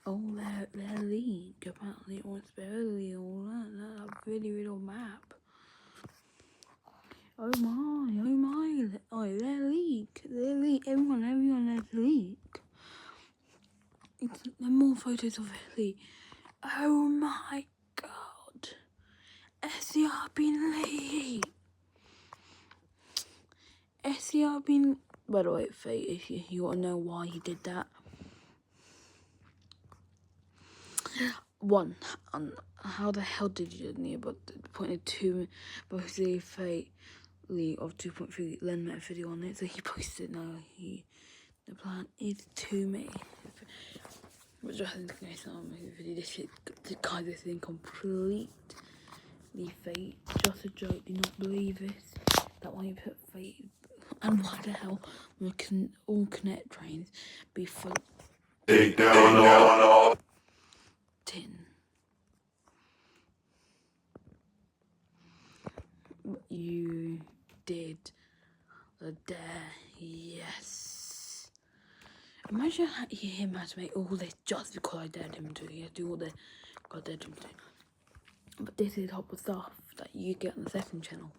Oh, their leak. Apparently, West Berrilly and all that really real map. Oh my. Oh, their leak. Everyone has leak. There are more photos of Hilly. Oh my god. SCR been late. SCR been... By the way, Faye, if you want to know why he did that. One, how the hell did you do it? But pointed to both the Faye of 2.3 Len met a video on it, so he posted now. The plan is to me. Which I think is not a video. This is completely fake. Just a joke. Do not believe this. That why you put fake. And why the hell will all Connect trains be full? Take down all. Tin. You did the dare. Yes. Imagine him had to make all this just because I dared him to. He had to do all the God dared him to. But this is the type of stuff that you get on the second channel.